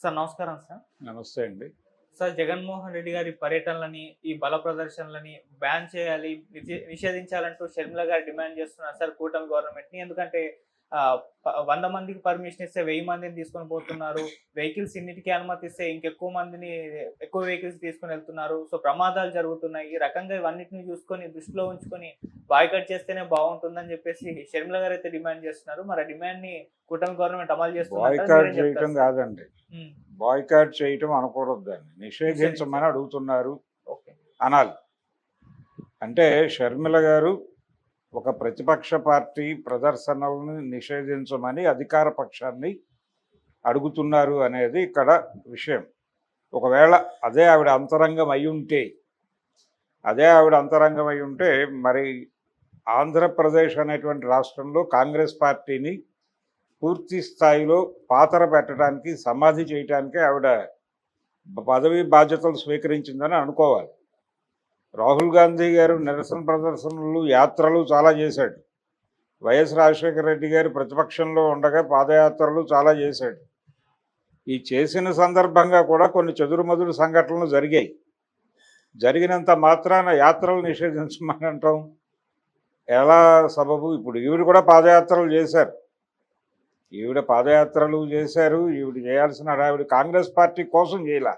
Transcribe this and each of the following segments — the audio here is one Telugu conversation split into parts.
సార్ నమస్కారం సార్. నమస్తే అండి. సార్ జగన్మోహన్ రెడ్డి గారి పర్యటనలని, ఈ బల ప్రదర్శనలని బ్యాన్ చేయాలి, నిషేధించాలంటూ షర్మిల గారు డిమాండ్ చేస్తున్నారు సార్ కూటమి గవర్నమెంట్‌ని. ఎందుకంటే 100 మందికి పర్మిషన్ ఇస్తే 1000 మందిని తీసుకొని పోతున్నారు. వెహికల్స్ ఇన్నిటికి అనుమతిస్తే ఇంకెక్కువ మందిని ఎక్కువ వెహికల్స్ తీసుకొని వెళ్తున్నారు. సో ప్రమాదాలు జరుగుతున్నాయి. ఈ రకంగా ఇవన్నిటిని చూసుకొని దృష్టిలో ఉంచుకొని బాయ్‌కాట్ చేస్తేనే బాగుంటుందని చెప్పేసి షర్మిల గారు అయితే డిమాండ్ చేస్తున్నారు. మరి ఆ డిమాండ్‌ని కూటమి గవర్నమెంట్ అమలు చేస్తుందంటారా? బాయ్‌కాట్ మీరేం చేయటం చెప్తారు సార్? కాదండి. హ్మ్. బాయ్‌కాట్ చేయటం అనకూడదు దాన్ని. నిషేధించమని అడుగుతున్నారు ఓకే. అనాలి. అంటే షర్మిల గారు ఒక ప్రతిపక్ష పార్టీ ప్రదర్శనలను నిషేధించమని అధికార పక్షాన్ని అడుగుతున్నారు అనేది ఇక్కడ విషయం. ఒకవేళ అదే ఆవిడ అంతరంగం అయి ఉంటే మరి ఆంధ్రప్రదేశ్ అనేటువంటి రాష్ట్రంలో కాంగ్రెస్ పార్టీని పూర్తి స్థాయిలో పాతర పెట్టడానికి, సమాధి చేయటానికి ఆవిడ పదవి బాధ్యతలు స్వీకరించిందని అనుకోవాలి. రాహుల్ గాంధీ గారు నిరసన ప్రదర్శనలు, యాత్రలు చాలా చేశాడు. వైఎస్ రాజశేఖర రెడ్డి గారు ప్రతిపక్షంలో ఉండగా పాదయాత్రలు చాలా చేశాడు. ఈ చేసిన సందర్భంగా కూడా కొన్ని చెదురుమదురు సంఘటనలు జరిగాయి. జరిగినంత మాత్రాన యాత్రలు నిషేధించమని అంటాం ఎలా సబబు? ఇప్పుడు ఈవిడ కూడా పాదయాత్రలు చేశారు. ఈవిడ చేయాల్సిన ఆవిడ కాంగ్రెస్ పార్టీ కోసం చేయలే,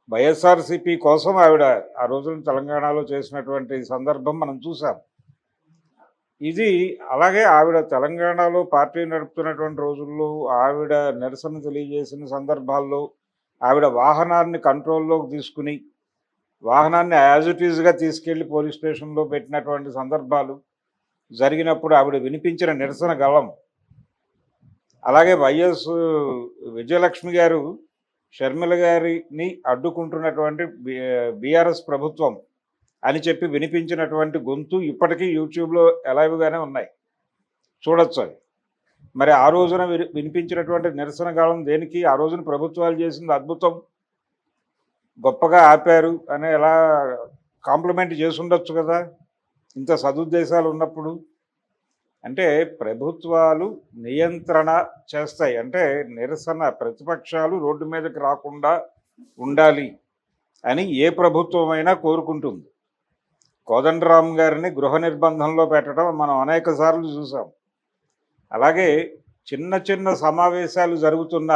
వైఎస్ఆర్సీపీ కోసం ఆవిడ ఆ రోజున తెలంగాణలో చేసినటువంటి సందర్భం మనం చూసాం. ఇది అలాగే ఆవిడ తెలంగాణలో పార్టీ నడుపుతున్నటువంటి రోజుల్లో ఆవిడ నిరసన తెలియజేసిన సందర్భాల్లో ఆవిడ వాహనాన్ని కంట్రోల్లోకి తీసుకుని వాహనాన్ని యాజ్ ఇట్ ఈజ్గా తీసుకెళ్లి పోలీస్ స్టేషన్లో పెట్టినటువంటి సందర్భాలు జరిగినప్పుడు ఆవిడ వినిపించిన నిరసన గళం. అలాగే వైఎస్ విజయలక్ష్మి గారు షర్మిల గారిని అడ్డుకుంటున్నటువంటి బీఆర్ఎస్ ప్రభుత్వం అని చెప్పి వినిపించినటువంటి గొంతు ఇప్పటికీ యూట్యూబ్లో లైవ్గానే ఉన్నాయి, చూడొచ్చు అవి. మరి ఆ రోజున వినిపించినటువంటి నిరసన గాలం దేనికి? ఆ రోజున ప్రభుత్వాలు చేసింది అద్భుతం, గొప్పగా ఆపారు అని ఎలా కాంప్లిమెంట్ చేసి ఉండొచ్చు కదా, ఇంత సదుద్దేశాలు ఉన్నప్పుడు. అంటే ప్రభుత్వాలు నియంత్రణ చేస్తాయి, అంటే నిరసన ప్రతిపక్షాలు రోడ్డు మీదకి రాకుండా ఉండాలి అని ఏ ప్రభుత్వమైనా కోరుకుంటుంది. కోదండరామ్ గారిని గృహ నిర్బంధంలో పెట్టడం మనం అనేక సార్లు చూసాం. అలాగే చిన్న చిన్న సమావేశాలు జరుగుతున్న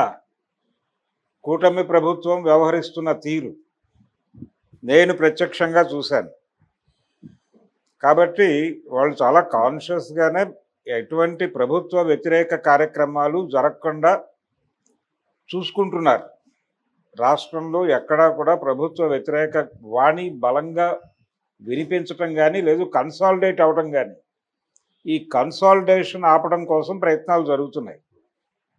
కూటమి ప్రభుత్వం వ్యవహరిస్తున్న తీరు నేను ప్రత్యక్షంగా చూశాను. కాబట్టి వాళ్ళు చాలా కాన్షియస్గానే ఎటువంటి ప్రభుత్వ వ్యతిరేక కార్యక్రమాలు జరగకుండా చూసుకుంటున్నారు. రాష్ట్రంలో ఎక్కడా కూడా ప్రభుత్వ వ్యతిరేక వాణి బలంగా వినిపించటం కానీ లేదు కన్సాలిడేట్ అవడం కానీ, ఈ కన్సాలిడేషన్ ఆపడం కోసం ప్రయత్నాలు జరుగుతున్నాయి.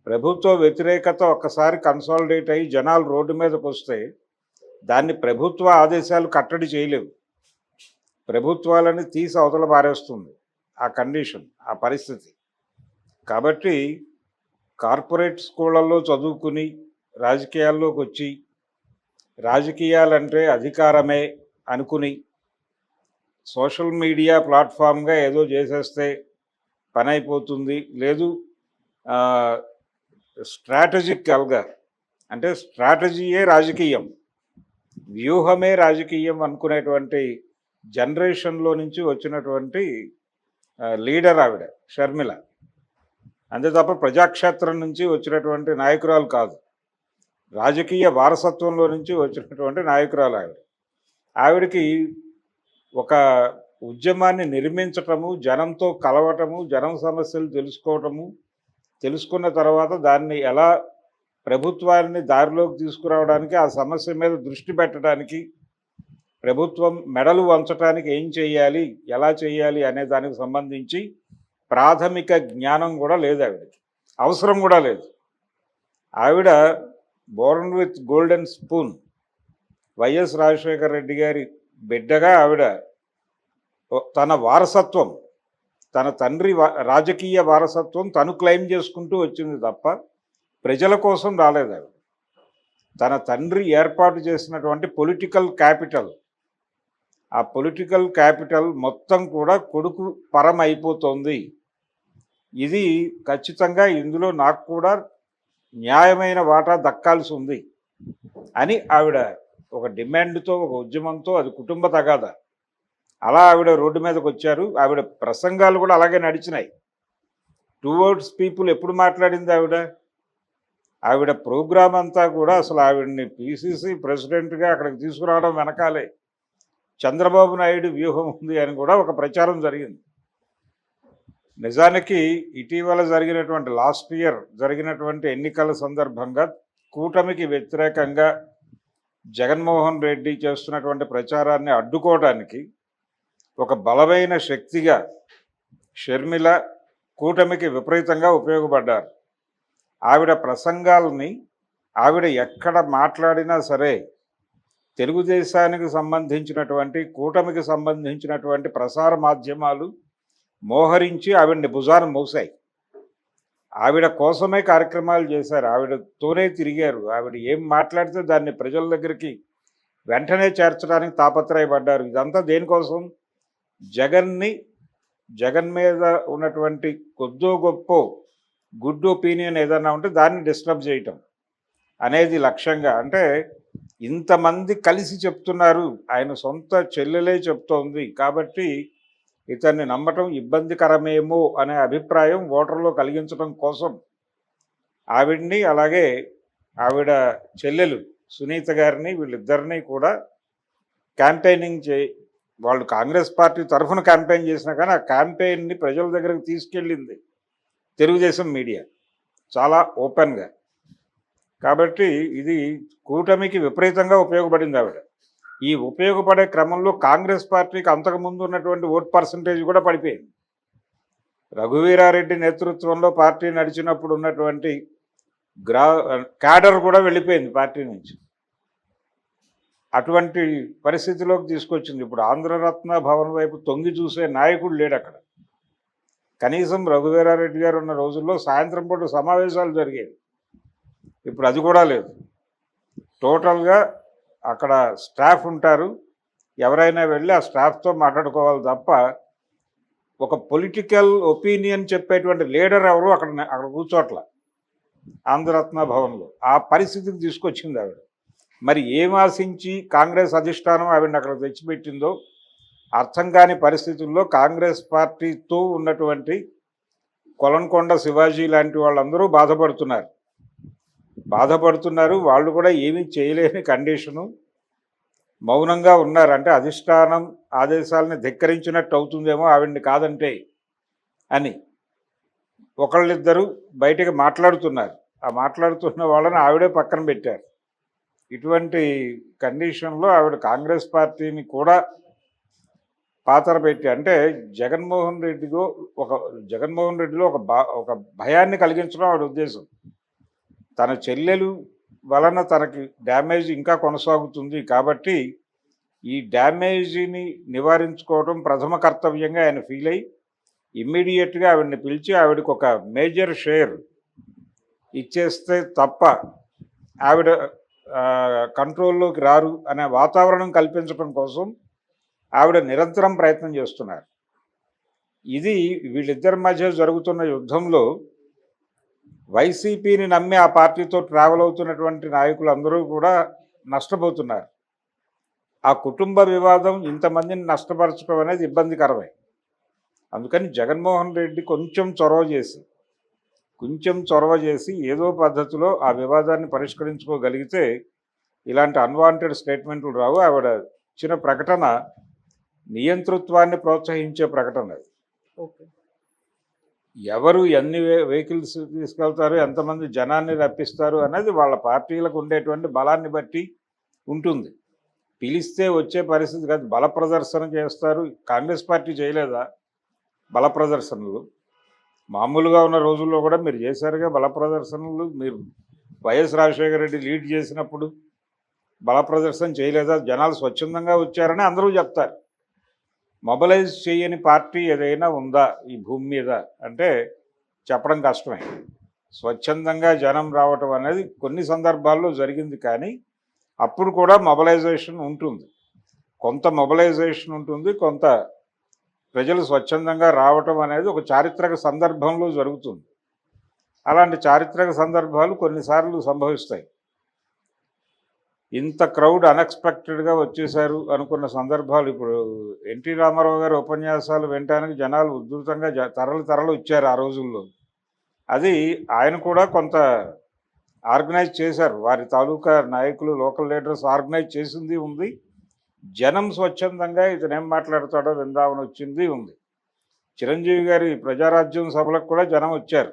ప్రభుత్వ వ్యతిరేకత ఒక్కసారి కన్సాలిడేట్ అయ్యి జనాలు రోడ్డు మీదకి వస్తే దాన్ని ప్రభుత్వ ఆదేశాలు కట్టడి చేయలేవు, ప్రభుత్వాలని తీసి అవతల పారేస్తుంది ఆ కండిషన్, ఆ పరిస్థితి. కాబట్టి కార్పొరేట్ స్కూళ్ళల్లో చదువుకుని రాజకీయాల్లోకి వచ్చి రాజకీయాలంటే అధికారమే అనుకుని సోషల్ మీడియా ప్లాట్ఫామ్గా ఏదో చేసేస్తే పని అయిపోతుంది, లేదు స్ట్రాటజికల్గా అంటే స్ట్రాటజీయే రాజకీయం, వ్యూహమే రాజకీయం అనుకునేటువంటి జనరేషన్లో నుంచి వచ్చినటువంటి లీడర్ ఆవిడ షర్మిల. అంతే తప్ప ప్రజాక్షేత్రం నుంచి వచ్చినటువంటి నాయకురాలు కాదు, రాజకీయ వారసత్వంలో నుంచి వచ్చినటువంటి నాయకురాలు ఆవిడ. ఆవిడకి ఒక ఉద్యమాన్ని నిర్మించటము, జనంతో కలవటము, జనం సమస్యలు తెలుసుకున్న తర్వాత దాన్ని ఎలా ప్రభుత్వాన్ని దారిలోకి తీసుకురావడానికి, ఆ సమస్య మీద దృష్టి పెట్టడానికి, ప్రభుత్వం మెడలు వంచడానికి ఏం చేయాలి, ఎలా చేయాలి అనే దానికి సంబంధించి ప్రాథమిక జ్ఞానం కూడా లేదు ఆవిడకి, అవసరం కూడా లేదు. ఆవిడ Born with golden spoon, YS Rajasekhara Reddy గారి బిడ్డగా ఆవిడ తన వారసత్వం, తన తండ్రి రాజకీయ వారసత్వం తను క్లెయిమ్ చేసుకుంటూ వచ్చింది తప్ప ప్రజల కోసం రాలేదు ఆవిడ. తన తండ్రి ఏర్పాటు చేసినటువంటి పొలిటికల్ క్యాపిటల్, ఆ పొలిటికల్ క్యాపిటల్ మొత్తం కూడా కొడుకు పరం అయిపోతుంది. ఇది ఖచ్చితంగా ఇందులో నాకు కూడా న్యాయమైన వాటా దక్కాల్సి ఉంది అని ఆవిడ ఒక డిమాండ్తో, ఒక ఉద్యమంతో, అది కుటుంబ తగాదా, అలా ఆవిడ రోడ్డు మీదకి వచ్చారు. ఆవిడ ప్రసంగాలు కూడా అలాగే నడిచినాయి. టువర్డ్స్ పీపుల్ ఎప్పుడు మాట్లాడింది ఆవిడ? ఆవిడ ప్రోగ్రాం అంతా కూడా అసలు ఆవిడని పిసిసి ప్రెసిడెంట్గా అక్కడికి తీసుకురావడం వెనకాలే చంద్రబాబు నాయుడు వ్యూహం ఉంది అని కూడా ఒక ప్రచారం జరిగింది. నిజానికి ఇటీవల జరిగినటువంటి లాస్ట్ ఇయర్ జరిగినటువంటి ఎన్నికల సందర్భంగా కూటమికి వ్యతిరేకంగా జగన్మోహన్ రెడ్డి చేస్తున్నటువంటి ప్రచారాన్ని అడ్డుకోవడానికి ఒక బలమైన శక్తిగా షర్మిల కూటమికి విపరీతంగా ఉపయోగపడ్డారు. ఆవిడ ప్రసంగాలని ఆవిడ ఎక్కడ మాట్లాడినా సరే తెలుగుదేశానికి సంబంధించినటువంటి, కూటమికి సంబంధించినటువంటి ప్రసార మాధ్యమాలు మోహరించి ఆవిడని భుజాన మోసాయి. ఆవిడ కోసమే కార్యక్రమాలు చేశారు, ఆవిడతోనే తిరిగారు. ఆవిడ ఏం మాట్లాడితే దాన్ని ప్రజల దగ్గరికి వెంటనే చేర్చడానికి తాపత్రయపడ్డారు. ఇదంతా దేనికోసం? జగన్ మీద ఉన్నటువంటి కొద్దో గొప్ప గుడ్ ఒపీనియన్ ఏదన్నా ఉంటే దాన్ని డిస్టర్బ్ చేయటం అనేది లక్ష్యంగా. అంటే ఇంతమంది కలిసి చెప్తున్నారు, ఆయన సొంత చెల్లెలే చెప్తోంది కాబట్టి ఇతన్ని నమ్మటం ఇబ్బందికరమేమో అనే అభిప్రాయం ఓటర్లో కలిగించడం కోసం ఆవిడ్ని, అలాగే ఆవిడ చెల్లెలు సునీత గారిని, వీళ్ళిద్దరినీ కూడా క్యాంపెయినింగ్ వాళ్ళు కాంగ్రెస్ పార్టీ తరఫున క్యాంపెయిన్ చేసినా కానీ ఆ క్యాంపెయిన్ని ప్రజల దగ్గరకు తీసుకెళ్ళింది తెలుగుదేశం మీడియా చాలా ఓపెన్గా. కాబట్టి ఇది కూటమికి విపరీతంగా ఉపయోగపడింది ఆవిడ. ఈ ఉపయోగపడే క్రమంలో కాంగ్రెస్ పార్టీకి అంతకుముందు ఉన్నటువంటి ఓట్ పర్సంటేజ్ కూడా పడిపోయింది. రఘువీరారెడ్డి నేతృత్వంలో పార్టీ నడిచినప్పుడు ఉన్నటువంటి క్యాడర్ కూడా వెళ్ళిపోయింది పార్టీ నుంచి. అటువంటి పరిస్థితిలోకి తీసుకొచ్చింది. ఇప్పుడు ఆంధ్రరత్న భవన్ వైపు తొంగి చూసే నాయకుడు లేడు అక్కడ. కనీసం రఘువీరారెడ్డి గారు ఉన్న రోజుల్లో సాయంత్రం పూట సమావేశాలు జరిగేవి, ఇప్పుడు అది కూడా లేదు. టోటల్గా అక్కడ స్టాఫ్ ఉంటారు, ఎవరైనా వెళ్ళి ఆ స్టాఫ్తో మాట్లాడుకోవాలి తప్ప ఒక పొలిటికల్ ఒపీనియన్ చెప్పేటువంటి లీడర్ ఎవరు అక్కడ కూర్చోట్ల ఆంధ్రరత్న భవన్లో. ఆ పరిస్థితికి తీసుకొచ్చింది ఆవిడ. మరి ఏం ఆశించి కాంగ్రెస్ అధిష్టానం ఆవిడని అక్కడ తెచ్చిపెట్టిందో అర్థం కాని పరిస్థితుల్లో కాంగ్రెస్ పార్టీతో ఉన్నటువంటి కొలన్కొండ శివాజీ లాంటి వాళ్ళందరూ బాధపడుతున్నారు. వాళ్ళు కూడా ఏమీ చేయలేని కండిషను, మౌనంగా ఉన్నారు. అంటే అధిష్టానం ఆదేశాలని ధిక్కరించినట్టు అవుతుందేమో ఆవిడ్ని కాదంటే అని ఒకళ్ళిద్దరూ బయటకు మాట్లాడుతున్నారు. ఆ మాట్లాడుతున్న వాళ్ళని ఆవిడే పక్కన పెట్టారు. ఇటువంటి కండిషన్లో ఆవిడ కాంగ్రెస్ పార్టీని కూడా పాతర పెట్టి, అంటే జగన్మోహన్ రెడ్డిలో ఒక భయాన్ని కలిగించడం ఆవిడ ఉద్దేశం. తన చెల్లెలు వలన తనకి డ్యామేజ్ ఇంకా కొనసాగుతుంది కాబట్టి ఈ డ్యామేజీని నివారించుకోవడం ప్రథమ కర్తవ్యంగా ఆయన ఫీల్ అయ్యి ఇమ్మీడియట్గా ఆవిడని పిలిచి ఆవిడకి ఒక మేజర్ షేర్ ఇచ్చేస్తే తప్ప ఆవిడ కంట్రోల్లోకి రారు అనే వాతావరణం కల్పించడం కోసం ఆవిడ నిరంతరం ప్రయత్నం చేస్తున్నారు. ఇది వీళ్ళిద్దరి మధ్య జరుగుతున్న యుద్ధంలో వైసీపీని నమ్మి ఆ పార్టీతో ట్రావెల్ అవుతున్నటువంటి నాయకులందరూ కూడా నష్టపోతున్నారు. ఆ కుటుంబ వివాదం ఇంతమందిని నష్టపరచడం అనేది ఇబ్బందికరమే. అందుకని జగన్మోహన్ రెడ్డి కొంచెం చొరవ చేసి ఏదో పద్ధతిలో ఆ వివాదాన్ని పరిష్కరించుకోగలిగితే ఇలాంటి అన్వాంటెడ్ స్టేట్మెంట్లు రావు. ఆవిడ ఇచ్చిన ప్రకటన నియంతృత్వాన్ని ప్రోత్సహించే ప్రకటన. ఓకే, ఎవరు ఎన్ని వెహికల్స్ తీసుకెళ్తారు, ఎంతమంది జనాన్ని రప్పిస్తారు అనేది వాళ్ళ పార్టీలకు ఉండేటువంటి బలాన్ని బట్టి ఉంటుంది. పిలిస్తే వచ్చే పరిస్థితి కాదు, బల ప్రదర్శన చేస్తారు. కాంగ్రెస్ పార్టీ చేయలేదా బల ప్రదర్శనలు? మామూలుగా ఉన్న రోజుల్లో కూడా మీరు చేశారుగా బల ప్రదర్శనలు. మీరు వైఎస్ రాజశేఖర రెడ్డి లీడ్ చేసినప్పుడు బల ప్రదర్శన చేయలేదా? జనాలు స్వచ్ఛందంగా వచ్చారని అందరూ చెప్తారు. మొబలైజ్ చేయని పార్టీ ఏదైనా ఉందా ఈ భూమి మీద అంటే చెప్పడం కష్టమే. స్వచ్ఛందంగా జనం రావటం అనేది కొన్ని సందర్భాల్లో జరిగింది, కానీ అప్పుడు కూడా మొబలైజేషన్ ఉంటుంది, కొంత మొబలైజేషన్ ఉంటుంది, కొంత ప్రజలు స్వచ్ఛందంగా రావటం అనేది ఒక చారిత్రక సందర్భంలో జరుగుతుంది. అలాంటి చారిత్రక సందర్భాలు కొన్నిసార్లు సంభవిస్తాయి. ఇంత క్రౌడ్ అన్ఎక్స్పెక్టెడ్గా వచ్చేశారు అనుకున్న సందర్భాలు ఇప్పుడు ఎన్టీ రామారావు గారి ఉపన్యాసాలు వినటానికి జనాలు ఉధృతంగా తరలు ఇచ్చారు ఆ రోజుల్లో. అది ఆయన కూడా కొంత ఆర్గనైజ్ చేశారు. వారి తాలూకా నాయకులు, లోకల్ లీడర్స్ ఆర్గనైజ్ చేసింది ఉంది. జనం స్వచ్ఛందంగా ఇతను ఏం మాట్లాడతాడో విందామని వచ్చింది ఉంది. చిరంజీవి గారి ప్రజారాజ్యం సభలకు కూడా జనం వచ్చారు.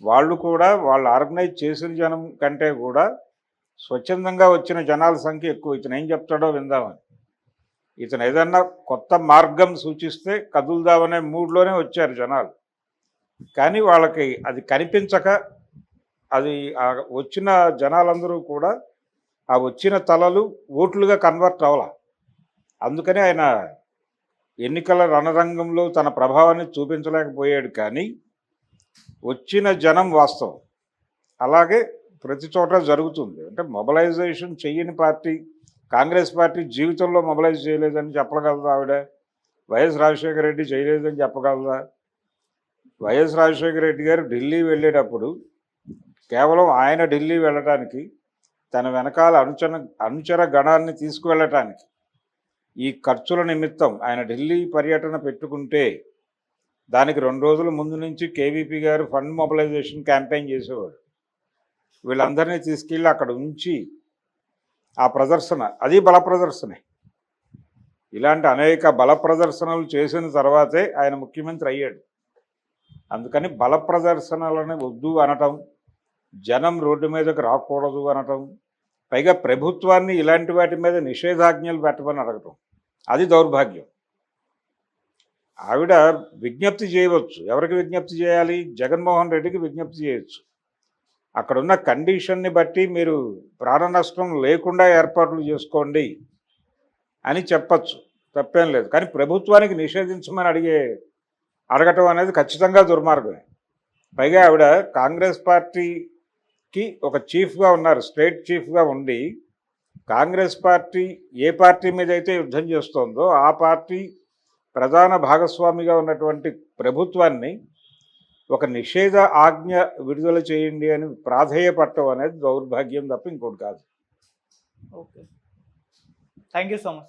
వాళ్ళు కూడా వాళ్ళు ఆర్గనైజ్ చేసిన జనం కంటే కూడా స్వచ్ఛందంగా వచ్చిన జనాల సంఖ్య ఎక్కువ. ఇతను ఏం చెప్తాడో విందామని. ఇతను ఏదన్నా కొత్త మార్గం సూచిస్తే కదులుదామనే మూడ్లోనే వచ్చారు జనాలు. కానీ వాళ్ళకి అది కనిపించక అది వచ్చిన జనాలందరూ కూడా ఆ వచ్చిన తలలు ఓట్లుగా కన్వర్ట్ అవ్వాల. అందుకని ఆయన ఎన్నికల రణరంగంలో తన ప్రభావాన్ని చూపించలేకపోయాడు. కానీ వచ్చిన జనం వాస్తవం. అలాగే ప్రతి చోట జరుగుతుంది. అంటే మొబలైజేషన్ చెయ్యని పార్టీ కాంగ్రెస్ పార్టీ జీవితంలో మొబలైజ్ చేయలేదని చెప్పగలదా ఆవిడ? వైఎస్ రాజశేఖర రెడ్డి చేయలేదని చెప్పగలదా? వైఎస్ రాజశేఖర రెడ్డి గారు ఢిల్లీ వెళ్ళేటప్పుడు కేవలం ఆయన ఢిల్లీ వెళ్ళటానికి, తన వెనకాల అనుచర గణాన్ని తీసుకువెళ్ళటానికి ఈ ఖర్చుల నిమిత్తం ఆయన ఢిల్లీ పర్యటన పెట్టుకుంటే దానికి 2 రోజుల ముందు నుంచి కేవీపీ గారు ఫండ్ మొబలైజేషన్ క్యాంపెయిన్ చేసేవాడు. వీళ్ళందరినీ తీసుకెళ్ళి అక్కడ ఉంచి ఆ ప్రదర్శన, అది బల ప్రదర్శనే. ఇలాంటి అనేక బల ప్రదర్శనలు చేసిన తర్వాతే ఆయన ముఖ్యమంత్రి అయ్యాడు. అందుకని బల ప్రదర్శనలను వద్దు అనటం, జనం రోడ్డు మీదకి రాకూడదు అనటం, పైగా ప్రభుత్వాన్ని ఇలాంటి వాటి మీద నిషేధాజ్ఞలు పెట్టమని అడగటం, అది దౌర్భాగ్యం. ఆవిడ విజ్ఞప్తి చేయవచ్చు. ఎవరికి విజ్ఞప్తి చేయాలి? జగన్మోహన్ రెడ్డికి విజ్ఞప్తి చేయొచ్చు. అక్కడున్న కండిషన్ని బట్టి మీరు ప్రాణ నష్టం లేకుండా ఏర్పాట్లు చేసుకోండి అని చెప్పచ్చు, తప్పేం లేదు. కానీ ప్రభుత్వానికి నిషేధించమని అడగటం అనేది ఖచ్చితంగా దుర్మార్గమే. పైగా ఆవిడ కాంగ్రెస్ పార్టీకి ఒక చీఫ్గా ఉన్నారు, స్టేట్ చీఫ్గా ఉండి కాంగ్రెస్ పార్టీ ఏ పార్టీ మీద అయితే యుద్ధం చేస్తోందో ఆ పార్టీ ప్రధాన భాగస్వామిగా ఉన్నటువంటి ప్రభుత్వాన్ని ఒక నిషేధ ఆజ్ఞ విడుదల చేయండి అని ప్రాధేయపడటం అనేది దౌర్భాగ్యం తప్ప ఇంకోటి కాదు. Okay, thank you so much.